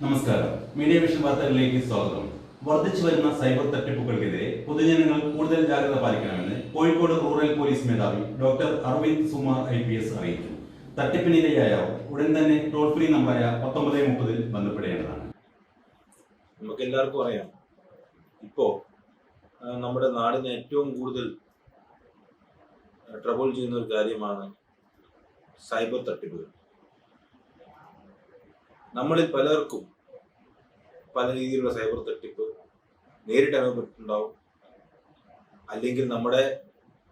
നമസ്കാരം. Media vision വാർത്തകളിലേക്ക് സ്വാഗതം. വർദ്ധിച്ചു വരുന്ന സൈബർ തട്ടിപ്പുകൾക്കെതിരെ പൊതുജനങ്ങൾ കൂടുതൽ ജാഗ്രത പാലിക്കണമെന്ന് കോഴിക്കോട് റൂറൽ പോലീസ് മേധാവി ഡോക്ടർ അരവിന്ദ് സുമാർ IPS അറിയിച്ചു. തട്ടിപ്പിനിരയായവർ ഉടൻ തന്നെ ടോൾ ഫ്രീ നമ്പറായ 1930 ബന്ധപ്പെടേണ്ടതാണ്. നമുക്ക് എല്ലാവർക്കും അറിയാം, ഇപ്പോ നമ്മുടെ നാടിന് ഏറ്റവും കൂടുതൽ ട്രബിൾ ചെയ്യുന്ന ഒരു കാര്യമാണ് സൈബർ തട്ടിപ്പുകൾ. നമ്മളിൽ പലർക്കും പല രീതിയിലുള്ള സൈബർ തട്ടിപ്പ് നേരിട്ട് അനുഭവപ്പെട്ടിട്ടുണ്ടാവും, അല്ലെങ്കിൽ നമ്മുടെ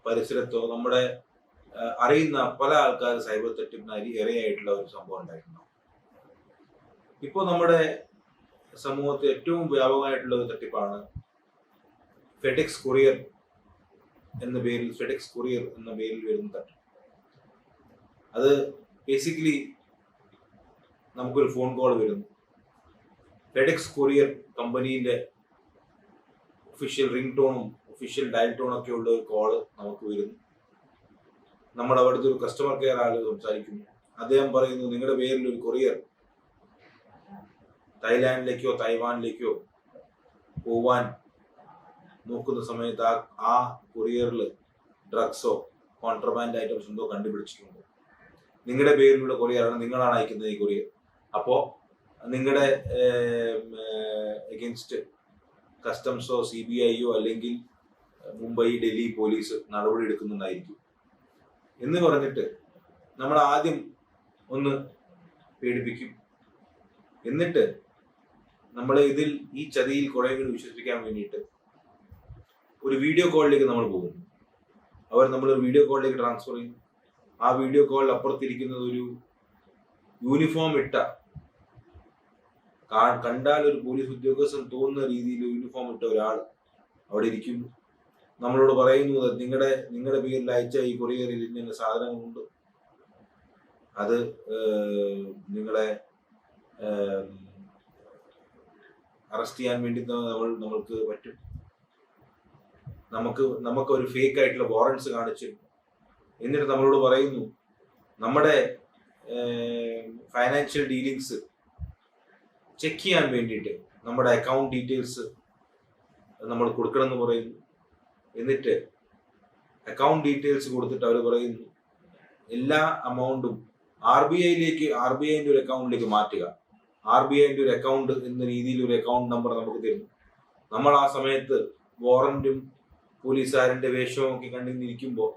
പരിസരത്തോ നമ്മുടെ അറിയുന്ന പല ആൾക്കാർ സൈബർ തട്ടിപ്പിന് ഇരയായിട്ടുള്ള ഒരു സംഭവം ഉണ്ടായിട്ടുണ്ടാവും. ഇപ്പോൾ നമ്മുടെ സമൂഹത്തിൽ ഏറ്റവും വ്യാപകമായിട്ടുള്ള ഒരു തട്ടിപ്പാണ് ഫെഡെക്സ് കൊറിയർ എന്ന പേരിൽ വരുന്ന തട്ടിപ്പ്. അത് ബേസിക്കലി നമുക്കൊരു ഫോൺ കോൾ വരുന്നു. ഫെഡെക്സ് കൊറിയർ കമ്പനീന്റെ ഒഫീഷ്യൽ റിംഗ് ടോണും ഒഫീഷ്യൽ ഡയൽ ടോണും ഒക്കെ ഉള്ള ഒരു കോള് നമുക്ക് വരുന്നു. നമ്മുടെ അവിടുത്തെ ഒരു കസ്റ്റമർ കെയർ ആള് സംസാരിക്കുന്നു. അദ്ദേഹം പറയുന്നു, നിങ്ങളുടെ പേരിൽ ഒരു കൊറിയർ തായ്ലാൻഡിലേക്കോ തൈവാനിലേക്കോ പോവാൻ നോക്കുന്ന സമയത്ത് ആ കൊറിയറിൽ ഡ്രഗ്സോ കോൺട്രബാൻഡ് ഐറ്റംസ് എന്തോ കണ്ടുപിടിച്ചിട്ടുണ്ട്. നിങ്ങളുടെ പേരിലുള്ള കൊറിയറാണ്, നിങ്ങളാണ് അയക്കുന്നത് ഈ കൊറിയർ. അപ്പോൾ നിങ്ങളുടെ എഗൻസ്റ്റ് കസ്റ്റംസോ CBIയോ അല്ലെങ്കിൽ മുംബൈ ഡൽഹി പോലീസ് നടപടി എടുക്കുന്നുണ്ടായിരിക്കും എന്ന് പറഞ്ഞിട്ട് നമ്മൾ ആദ്യം ഒന്ന് പേടിപ്പിക്കും. എന്നിട്ട് നമ്മൾ ഈ ചതിയിൽ കുറെ കൂടി വിശ്വസിപ്പിക്കാൻ വേണ്ടിയിട്ട് ഒരു വീഡിയോ കോളിലേക്ക് നമ്മൾ പോകുന്നു. അവർ നമ്മളൊരു വീഡിയോ കോളിലേക്ക് ട്രാൻസ്ഫർ ചെയ്യും. ആ വീഡിയോ കോളിൽ അപ്പുറത്തിരിക്കുന്നത് ഒരു യൂണിഫോം ഇട്ട, കണ്ടാൽ ഒരു പോലീസ് ഉദ്യോഗസ്ഥൻ തോന്നുന്ന രീതിയിൽ യൂണിഫോം ഇട്ട ഒരാൾ അവിടെ ഇരിക്കുന്നു. നമ്മളോട് പറയുന്നു, നിങ്ങളുടെ പേരിൽ അയച്ച ഈ കൊറിയറിൽ ഇന്ന സാധനങ്ങളുണ്ട്, അത് നിങ്ങളെ അറസ്റ്റ് ചെയ്യാൻ വേണ്ടി നമ്മൾക്ക് പറ്റും. നമുക്ക് ഒരു ഫേക്ക് ആയിട്ടുള്ള വാറന്റ്സ് കാണിച്ചു. എന്നിട്ട് നമ്മളോട് പറയുന്നു, നമ്മുടെ ഫൈനാൻഷ്യൽ ഡീലിങ്സ് ചെക്ക് ചെയ്യാൻ വേണ്ടിയിട്ട് നമ്മുടെ അക്കൗണ്ട് ഡീറ്റെയിൽസ് നമ്മൾ കൊടുക്കണമെന്ന് പറയുന്നു. എന്നിട്ട് അക്കൗണ്ട് ഡീറ്റെയിൽസ് കൊടുത്തിട്ട് അവർ പറയുന്നു, എല്ലാ അമൗണ്ടും RBIന്റെ ഒരു അക്കൗണ്ടിലേക്ക് മാറ്റുക. RBIന്റെ ഒരു അക്കൗണ്ട് എന്ന രീതിയിൽ ഒരു അക്കൗണ്ട് നമ്പർ നമുക്ക് തരുന്നു. നമ്മൾ ആ സമയത്ത് വാറന്റും പോലീസുകാരന്റെ വേഷവും ഒക്കെ കണ്ടിരിക്കുമ്പോൾ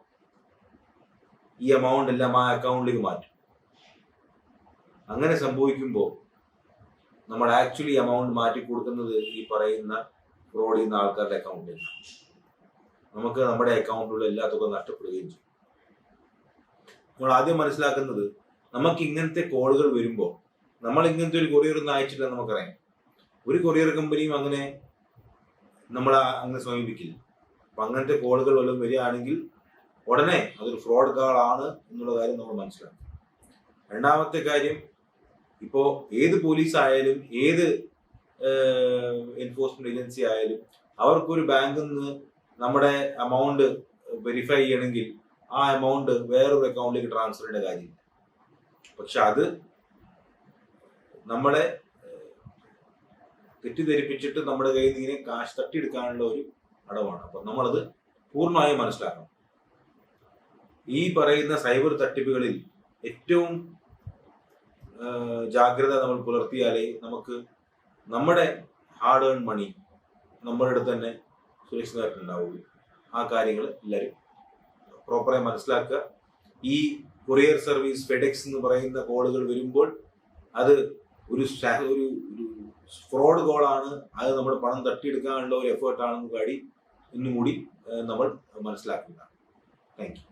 ഈ എമൗണ്ട് എല്ലാം ആ അക്കൗണ്ടിലേക്ക് മാറ്റും. അങ്ങനെ സംഭവിക്കുമ്പോൾ നമ്മൾ ആക്ച്വലി എമൗണ്ട് മാറ്റി കൊടുക്കുന്നത് ഈ പറയുന്ന ഫ്രോഡ് ചെയ്യുന്ന ആൾക്കാരുടെ അക്കൗണ്ടിലേക്ക്. നമുക്ക് നമ്മുടെ അക്കൗണ്ടിലുള്ള എല്ലാ തുക നഷ്ടപ്പെടുകയും ചെയ്യും. നമ്മൾ ആദ്യം മനസ്സിലാക്കുന്നത്, നമുക്ക് ഇങ്ങനത്തെ കോളുകൾ വരുമ്പോൾ നമ്മൾ ഇങ്ങനത്തെ ഒരു കൊറിയർ ഒന്നും അയച്ചില്ല നമുക്കറിയാം. ഒരു കൊറിയർ കമ്പനിയും അങ്ങനെ സമീപിക്കില്ല. അപ്പൊ അങ്ങനത്തെ കോളുകൾ വല്ലതും വരികയാണെങ്കിൽ ഉടനെ അതൊരു ഫ്രോഡ് കോൾ ആണ് എന്നുള്ള കാര്യം നമ്മൾ മനസ്സിലാക്കും. രണ്ടാമത്തെ കാര്യം, ഇപ്പോ ഏത് പോലീസ് ആയാലും ഏത് എൻഫോഴ്സ്മെന്റ് ഏജൻസി ആയാലും അവർക്കൊരു ബാങ്കിൽ നിന്ന് നമ്മുടെ എമൗണ്ട് വെരിഫൈ ചെയ്യണമെങ്കിൽ ആ എമൗണ്ട് വേറൊരു അക്കൗണ്ടിലേക്ക് ട്രാൻസ്ഫർ ചെയ്യേണ്ട കാര്യമില്ല. പക്ഷെ അത് നമ്മളെ തെറ്റിദ്ധരിപ്പിച്ചിട്ട് നമ്മുടെ കയ്യിൽ നിന്ന് ഇങ്ങനെ കാശ് തട്ടിയെടുക്കാനുള്ള ഒരു അടവാണ്. അപ്പൊ നമ്മളത് പൂർണ്ണമായും മനസ്സിലാക്കണം. ഈ പറയുന്ന സൈബർ തട്ടിപ്പുകളിൽ ഏറ്റവും ജാഗ്രത നമ്മൾ പുലർത്തിയാലേ നമുക്ക് നമ്മുടെ ഹാർഡ് ഏൺ മണി നമ്മുടെ അടുത്ത് തന്നെ സുരക്ഷിതമായിട്ടുണ്ടാവുള്ളൂ. ആ കാര്യങ്ങൾ എല്ലാവരും പ്രോപ്പറായി മനസ്സിലാക്കുക. ഈ കൊറിയർ സർവീസ് ഫെഡെക്സ് എന്ന് പറയുന്ന കോളുകൾ വരുമ്പോൾ അത് ഒരു ഫ്രോഡ് കോളാണ്, അത് നമ്മുടെ പണം തട്ടിയെടുക്കാനുള്ള ഒരു എഫേർട്ടാണെന്ന് ഇന്നും കൂടി നമ്മൾ മനസ്സിലാക്കുക. Thank you.